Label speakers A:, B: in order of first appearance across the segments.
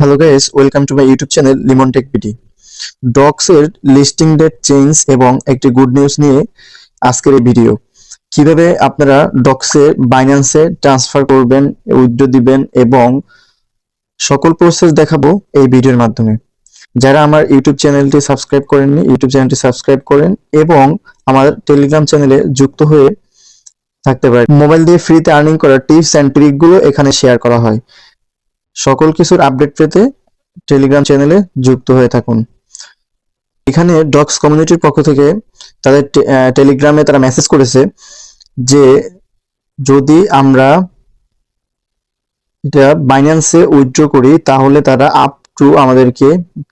A: Hello guys, welcome to my YouTube channel Limon tech PT. Docs এর listing date change এবং একটি good news নিয়ে আজকের এই ভিডিও। কিভাবে আপনারা ডক্সে বাইন্যান্সে ট্রান্সফার করবেন, উইথড্র দিবেন এবং সকল প্রসেস দেখাবো এই ভিডিওর মাধ্যমে। যারা আমার ইউটিউব চ্যানেলটি সাবস্ক্রাইব করেননি, ইউটিউব চ্যানেলটি সাবস্ক্রাইব করেন এবং আমার টেলিগ্রাম চ্যানেলে যুক্ত হয়ে থাকতে পারেন। মোবাইল দিয়ে ফ্রিতে আর্নিং করার টিপস অ্যান্ড ট্রিকগুলো এখানে শেয়ার করা হয়। সকল কিছুর আপডেট পেতে টেলিগ্রাম চ্যানেলে যুক্ত হয়ে থাকুন। এখানে ডক্স কমিউনিটির পক্ষ থেকে তাদের টেলিগ্রামে তারা মেসেজ করেছে যে যদি আমরা এটা বাইন্যান্সে উইথড্র করি তাহলে তারা আপ টু আমাদেরকে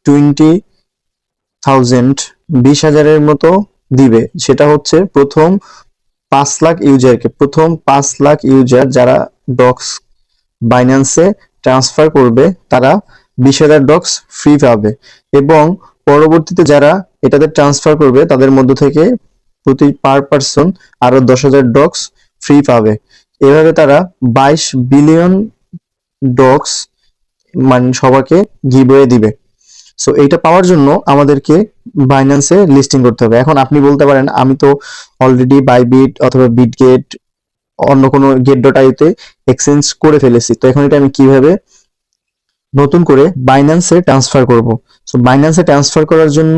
A: 20,000 মতো দিবে। সেটা হচ্ছে প্রথম 5 লাখ ইউজারকে, প্রথম 5 লাখ ইউজার যারা ডক্স বাইন্যান্সে ট্রান্সফার করবে তারা 20,000 ডক্স ফ্রি পাবে এবং পরবর্তীতে যারা এটাতে ট্রান্সফার করবে তাদের মধ্য থেকে প্রতি পার পারসন আরো 10,000 ডক্স ফ্রি পাবে। এভাবে তারা 22 বিলিয়ন ডক্স মানে সবাইকে গিভওয়ে দিবে। সো এইটা পাওয়ার জন্য আমাদেরকে বাইন্যান্সে লিস্টিং করতে হবে। এখন আপনি বলতে পারেন আমি তো অলরেডি বাইবিট অথবা বিটগেট অন্য কোনো get.io-তে এক্সচেঞ্জ করে ফেলেছি, তো এখন এটা আমি কিভাবে নতুন করে বাইন্যান্সে ট্রান্সফার করব। সো বাইন্যান্সে ট্রান্সফার করার জন্য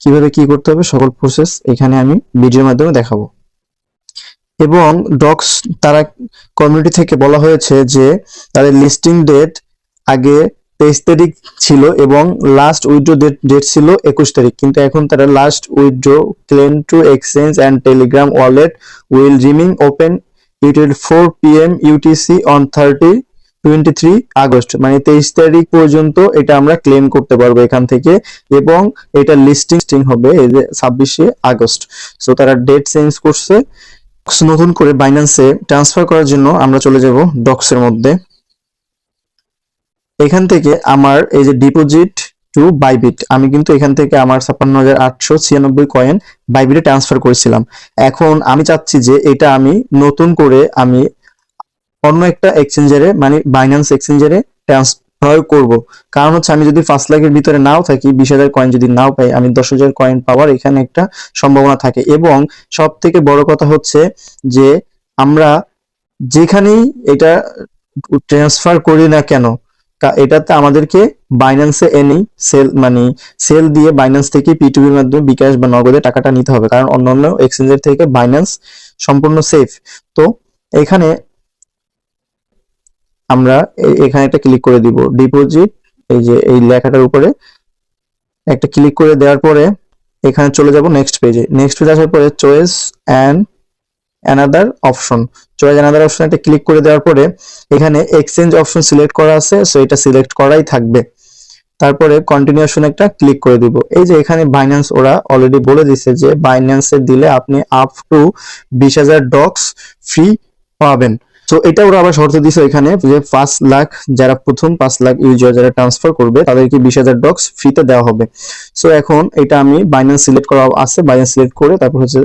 A: কিভাবে কি করতে হবে সকল প্রসেস এখানে আমি ভিডিওর মাধ্যমে দেখাবো। এবং ডক্স তারা কমিউনিটি থেকে বলা হয়েছে যে তাদের লিস্টিং ডেট আগে 23 তারিখ ছিল এবং লাস্ট উইথড্র ডেট ছিল 21 তারিখ, কিন্তু এখন তারা last withdraw claim to exchange and Telegram wallet will remain open util 4 PM UTC on 23 August, মানে 23 তারিখ পর্যন্ত এটা আমরা ক্লেম করতে পারবো এখান থেকে এবং এটা লিস্টিং হবে এই যে 26 আগস্ট। সো তারা ডেট চেঞ্জ করছে। নতুন করে বাইন্যান্সে ট্রান্সফার করার জন্য আমরা চলে যাব ডক্সের মধ্যে। এখান থেকে আমার এই যে ডিপোজিট টু বাইবিট, আমি কিন্তু এখান থেকে আমার 56,896 কয়েন বাইবিটে ট্রান্সফার করেছিলাম। এখন আমি চাচ্ছি যে এটা আমি নতুন করে আমি অন্য একটা এক্সচেঞ্জারে মানে বাইন্যান্স এক্সচেঞ্জারে ট্রান্সফার করব। কারণ হচ্ছে আমি যদি 5 লাখের ভিতরে নাও থাকি, 20,000 কয়েন যদি নাও পাই, আমি 10,000 কয়েন পাওয়ার এখানে একটা সম্ভাবনা থাকে। এবং সব থেকে বড় কথা হচ্ছে যে আমরা যেখানেই এটা ট্রান্সফার করি না কেন এটাতে আমাদেরকে বাইন্যান্সে এনে সেল দিয়ে বাইন্যান্স থেকে P2P-র মাধ্যমে বিকাশ বা নগদে টাকাটা নিতে হবে, কারণ অন্যান্য এক্সচেঞ্জের থেকে বাইন্যান্স সম্পূর্ণ সেফ। তো এখানে আমরা এখানে একটা ক্লিক করে দিব ডিপোজিট, এই যে এই লেখাটার উপরে একটা ক্লিক করে দেওয়ার পরে এখানে চলে যাব নেক্সট পেজে। নেক্সট পেজে আসার পরে choice and another option, choice another অপশনে একটা ক্লিক করে দেওয়ার পরে এখানে এক্সচেঞ্জ অপশন সিলেক্ট করা আছে, সো এটা সিলেক্ট করাই থাকবে। তারপরে কন্টিনিউশন একটা ক্লিক করে দিব। এই যে এখানে বাইন্যান্স ওরা অলরেডি বলে দিছে যে বাইন্যান্সে দিলে আপনি আপ টু 20,000 ডক্স ফ্রি পাবেন। তো এটা ওরা আবার শর্ত দিছে এখানে যে 5 লাখ যারা প্রথম 5 লাখ ইউজার যারা ট্রান্সফার করবে তাদেরকে 20,000 ডক্স ফ্রিতে দেওয়া হবে। সো এখন এটা আমি বাইন্যান্স সিলেক্ট করা আছে, বাইন্যান্স সিলেক্ট করে তারপর হচ্ছে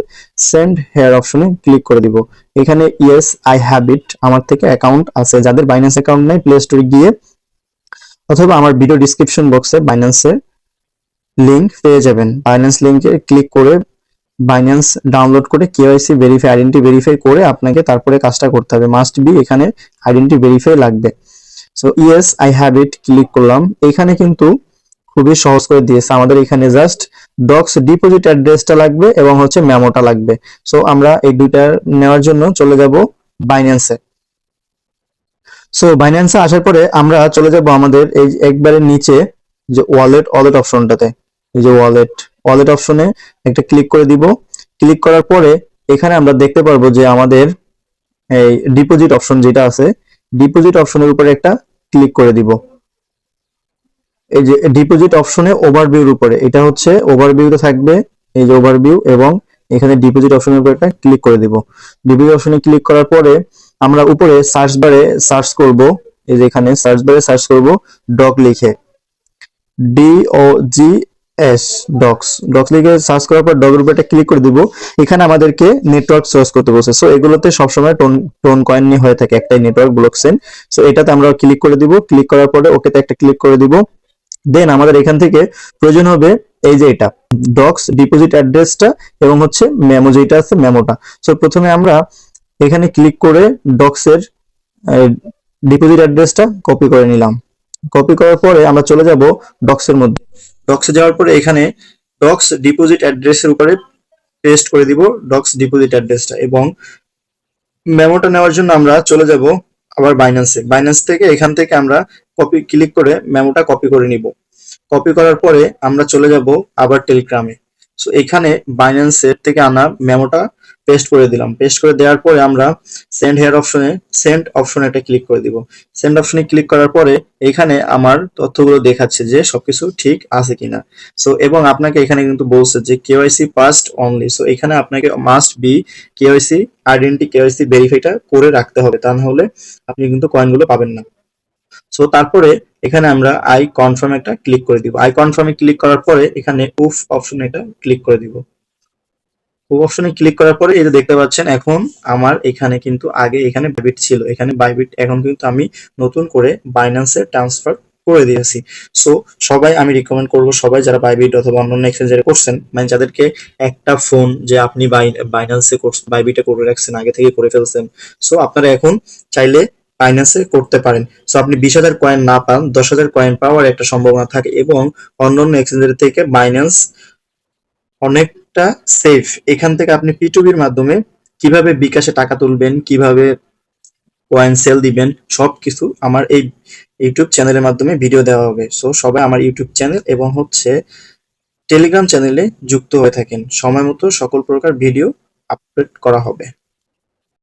A: সেন্ড হেয়ার অপশনে ক্লিক করে দিব। এখানে ইয়েস আই হ্যাভ ইট, আমার থেকে অ্যাকাউন্ট আছে। যাদের বাইন্যান্স অ্যাকাউন্ট নাই প্লে স্টোরে গিয়ে অথবা আমার ভিডিও ডিসক্রিপশন বক্সে বাইন্যান্সের লিংক পেয়ে যাবেন। বাইন্যান্স লিংকে ক্লিক করে বাইন্যান্স ডাউনলোড করে কেওয়াইসি ভেরিফাই, আইডেন্টি ভেরিফাই করে আপনাকে তারপরে কাজটা করতে হবে। মাস্ট বি এখানে আইডেন্টি ভেরিফাই লাগবে। So yes I have it click করলাম। এখানে কিন্তু খুবই সহজ করে দিয়েছে। আমাদের এখানে জাস্ট ডক্স ডিপোজিট অ্যাড্রেসটা লাগবে এবং হচ্ছে মেমোটা লাগবে। সো আমরা এই দুইটা নেওয়ার জন্য চলে যাব বাইন্যান্সে। সো বাইন্যান্সে আসার পরে আমরা চলে যাব আমাদের এই একবারে নিচে যে ওয়ালেট অপশনটাতে, এই যে ওয়ালেট অপশনে একটা ক্লিক করে দিব। ক্লিক করার পরে এখানে আমরা দেখতে পারবো যে আমাদের এই ডিপোজিট অপশন যেটা আছে, ডিপোজিট অপশনের উপরে একটা ক্লিক করে দিব। এই যে ডিপোজিট অপশনে ওভারভিউর উপরে, এটা হচ্ছে ওভারভিউতে থাকবে, এই যে ওভারভিউ, এবং এখানে ডিপোজিট অপশনের উপরে একটা ক্লিক করে দিব। ডিপোজিট অপশনে ক্লিক করার পরে আমরা উপরে সার্চ বারে সার্চ করব, এই যে এখানে সার্চ বারে সার্চ করব ডগ লিখে, DOG এস ডক্স ডক্স লিখে সার্চ করার পর ডগের উপর একটা ক্লিক করে দিব। এখানে আমাদেরকে নেটওয়ার্ক চয়েস করতে বলছে। সো এগুলোতে সবসময় টোন কয়েন নিয়ে হয়ে থাকে, একটাই নেটওয়ার্ক ব্লকচেন। সো এটাতে আমরা ক্লিক করে দিব। ক্লিক করার পরে ওকেতে একটা ক্লিক করে দিব। দেন আমাদের এখান থেকে প্রয়োজন হবে এই যে এটা ডক্স ডিপোজিট অ্যাড্রেসটা এবং হচ্ছে মেমো যেটা আছে মেমোটা। সো প্রথমে আমরা এখানে ক্লিক করে ডক্সের ডিপোজিট অ্যাড্রেসটা কপি করে নিলাম। কপি করার পরে আমরা চলে যাব ডক্সের মধ্যে। ডক্সে যাওয়ার পরে এখানে ডক্স ডিপোজিট অ্যাড্রেসের উপরে পেস্ট করে দিব ডক্স ডিপোজিট অ্যাড্রেসটা, এবং মেমোটা নেওয়ার জন্য আমরা চলে যাব আবার বাইন্যান্সে। বাইন্যান্স থেকে এখান থেকে আমরা কপি ক্লিক করে মেমোটা কপি করে নিব। কপি করার পরে আমরা চলে যাব আবার টেলিগ্রামে। সো এখানে বাইন্যান্সের থেকে আনা মেমোটা পেস্ট করে দিলাম। পেস্ট করে দেওয়ার পরে আমরা সেন্ড অপশনে একটা ক্লিক করে দিব। সেন্ড অপশনে ক্লিক করার পরে এখানে আমার তথ্যগুলো দেখাচ্ছে যে সবকিছু ঠিক আছে কিনা। সো এবং আপনাকে এখানে কিন্তু বলছে যে কেওয়াইসি পাসড অনলি। সো এখানে আপনাকে must be KYC identity KYC ভেরিফাইটা করে রাখতে হবে, তা না হলে আপনি কিন্তু কয়েনগুলো পাবেন না। সো তারপরে এখানে আমরা আই কনফার্ম একটা ক্লিক করে দিব। আই কনফার্মে ক্লিক করার পরে এখানে উফ অপশনে একটা ক্লিক করে দিব। উফ অপশনে ক্লিক করার পরে এই যে দেখতে পাচ্ছেন এখন আমার এখানে কিন্তু আগে এখানে বাইবিট ছিল, এখানে বাইবিট এখন কিন্তু আমি নতুন করে বাইন্যান্সে ট্রান্সফার করে দিয়েছি। সো সবাই আমি রিকমেন্ড করব, সবাই যারা বাইবিট অথবা অন্যান্য এক্সচেঞ্জারে করছেন, মানে যাদেরকে একটা ফোন যে আপনি বাইন্যান্সে বাইবিটে করে রাখছেন, আগে থেকে করে ফেলছেন, সো আপনারা এখন চাইলে বাইন্যান্সে করতে পারেন। সো আপনি 20,000 কয়েন না পান, 10,000 কয়েন পাওয়ার একটা সম্ভাবনা থাকে, এবং অন্যান্য এক্সচেঞ্জের থেকে বাইন্যান্স অনেকটা সেফ। এখান থেকে আপনি পিটুবির মাধ্যমে কিভাবে বিকাশে টাকা তুলবেন, কিভাবে কয়েন সেল দিবেন, সবকিছু আমার এই ইউটিউব চ্যানেলের মাধ্যমে ভিডিও দেওয়া হবে। সো সবাই আমার ইউটিউব চ্যানেল এবং হচ্ছে টেলিগ্রাম চ্যানেলে যুক্ত হয়ে থাকেন, সময় মতো সকল প্রকার ভিডিও আপলোড করা হবে।